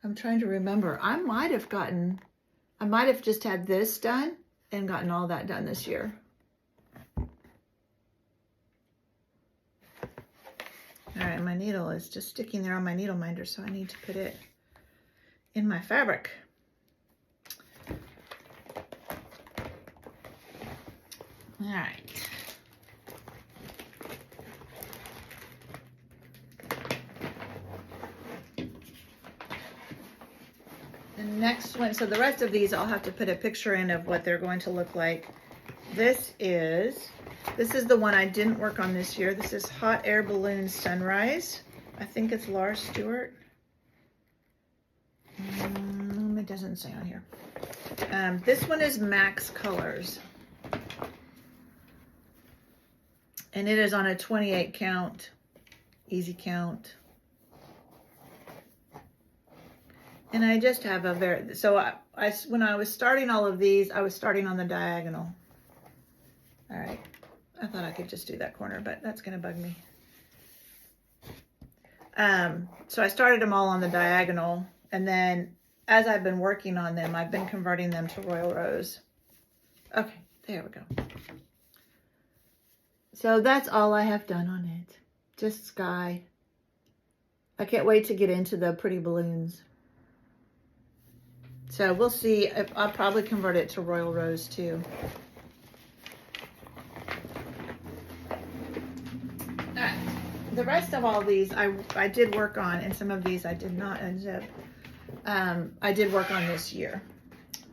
I'm trying to remember, I might have just had this done and gotten all that done this year. All right, my needle is just sticking there on my needle minder, so I need to put it in my fabric. All right. The next one, so the rest of these I'll have to put a picture in of what they're going to look like. This is the one I didn't work on this year. This is Hot Air Balloon Sunrise. I think it's Laura Stewart. It doesn't say on here. This one is Max Colors. And it is on a 28 count, easy count. And I just have a when I was starting all of these, I was starting on the diagonal. All right, I thought I could just do that corner, but that's gonna bug me. So I started them all on the diagonal, and then as I've been working on them, I've been converting them to Royal Rose. Okay, there we go. So that's all I have done on it, just sky. I can't wait to get into the pretty balloons. So we'll see. I'll probably convert it to Royal Rose too. All right. The rest of all these I did work on, and some of these I did not end up. I did work on this year.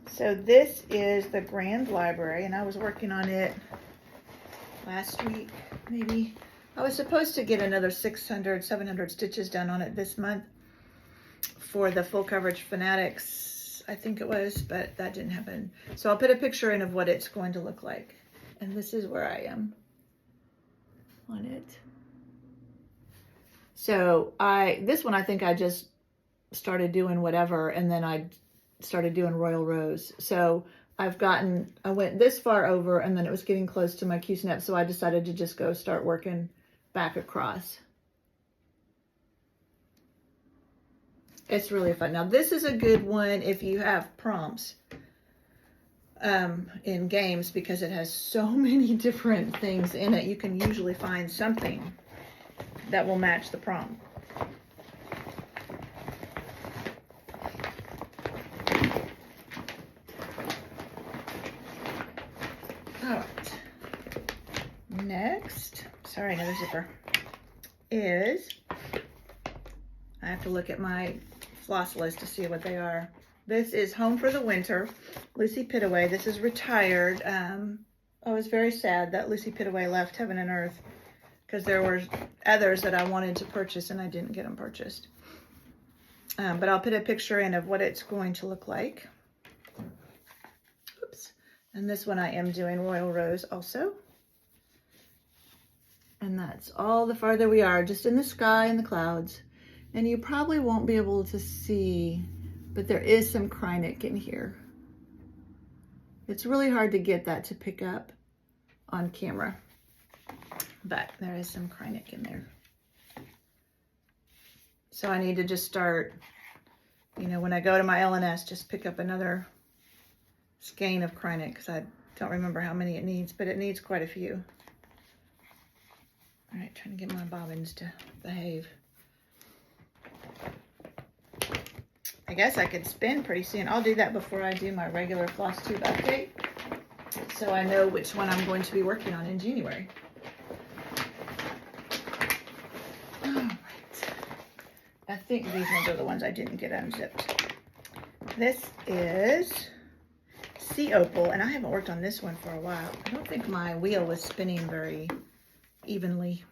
So this is the Grand Library, and I was working on it last week, maybe. I was supposed to get another 600, 700 stitches done on it this month for the Full Coverage Fanatics, I think it was, but that didn't happen. So I'll put a picture in of what it's going to look like. And this is where I am. on it. So this one, I think I just started doing whatever, and then I started doing Royal Rose. So I went this far over, and then it was getting close to my Q-snap, so I decided to just go start working back across. It's really fun. Now this is a good one if you have prompts in games, because it has so many different things in it. You can usually find something that will match the prompt. All right. Next, sorry, another zipper, is, I have to look at my floss list to see what they are. This is Home for the Winter, Lucy Pittaway. This is retired. I was very sad that Lucy Pittaway left Heaven and Earth, because there were others that I wanted to purchase and I didn't get them purchased. But I'll put a picture in of what it's going to look like. Oops. And this one I am doing Royal Rose also. And that's all the farther we are, just in the sky and the clouds. And you probably won't be able to see, but there is some Krynic in here. It's really hard to get that to pick up on camera, but there is some Krynic in there. So I need to just start, you know, when I go to my LNS, just pick up another skein of Krynic, because I don't remember how many it needs, but it needs quite a few. All right, trying to get my bobbins to behave. I guess I could spin pretty soon. I'll do that before I do my regular floss tube update, so I know which one I'm going to be working on in January. All right. I think these ones are the ones I didn't get unzipped. This is Sea Opal, and I haven't worked on this one for a while. I don't think my wheel was spinning very evenly.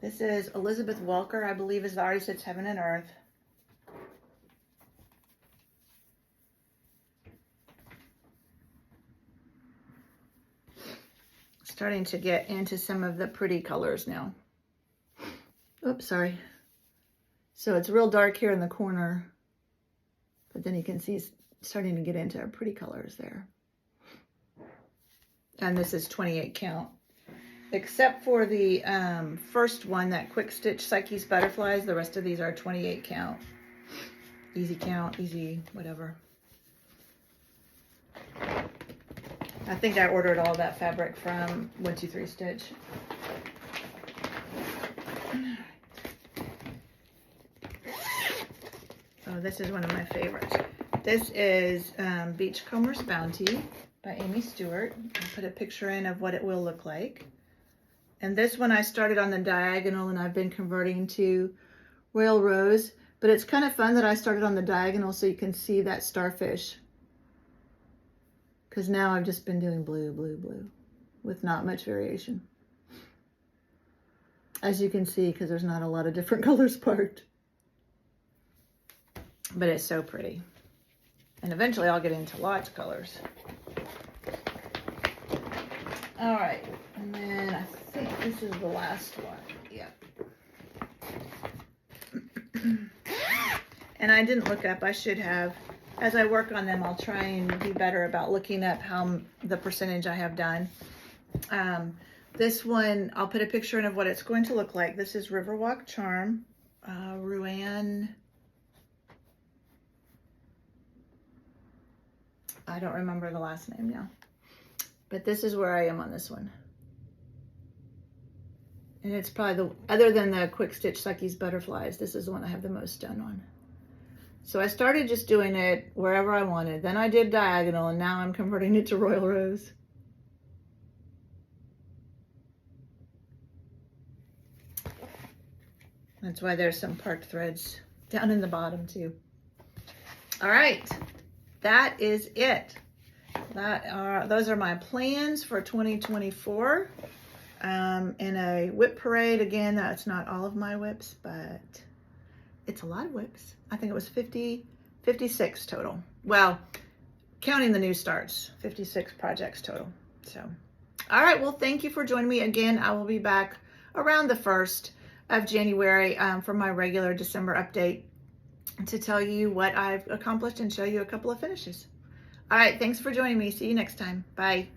This is Elizabeth Walker, I believe is the artist. It's Heaven and Earth. Starting to get into some of the pretty colors now. Oops, sorry. So it's real dark here in the corner, but then you can see it's starting to get into our pretty colors there. And this is 28 count. Except for the first one, that Quick Stitch Psyche's Butterflies, the rest of these are 28 count. Easy count, easy whatever. I think I ordered all that fabric from 123 Stitch. Oh, this is one of my favorites. This is Beachcomber's Bounty by Amy Stewart. I'll put a picture in of what it will look like. And this one I started on the diagonal, and I've been converting to Royal Rose. But it's kind of fun that I started on the diagonal so you can see that starfish. Because now I've just been doing blue, blue, blue with not much variation. As you can see, because there's not a lot of different colors parked. But it's so pretty. And eventually I'll get into lots of colors. All right, and then I think this is the last one. Yep. And I didn't look up, I should have. As I work on them, I'll try and be better about looking up how the percentage I have done. This one, I'll put a picture in of what it's going to look like. This is Riverwalk Charm, Ruan. I don't remember the last name now. But this is where I am on this one. And it's probably other than the Quick Stitch Psyche's Butterflies, this is the one I have the most done on. So I started just doing it wherever I wanted. Then I did diagonal, and now I'm converting it to Royal Rose. That's why there's some parked threads down in the bottom too. All right, that is it. Those are my plans for 2024. In a WIP parade, again, that's not all of my WIPs, but it's a lot of WIPs. I think it was 56 total. Well, counting the new starts, 56 projects total. So, all right, well, thank you for joining me again. I will be back around the 1st of January for my regular December update to tell you what I've accomplished and show you a couple of finishes. All right, thanks for joining me. See you next time. Bye.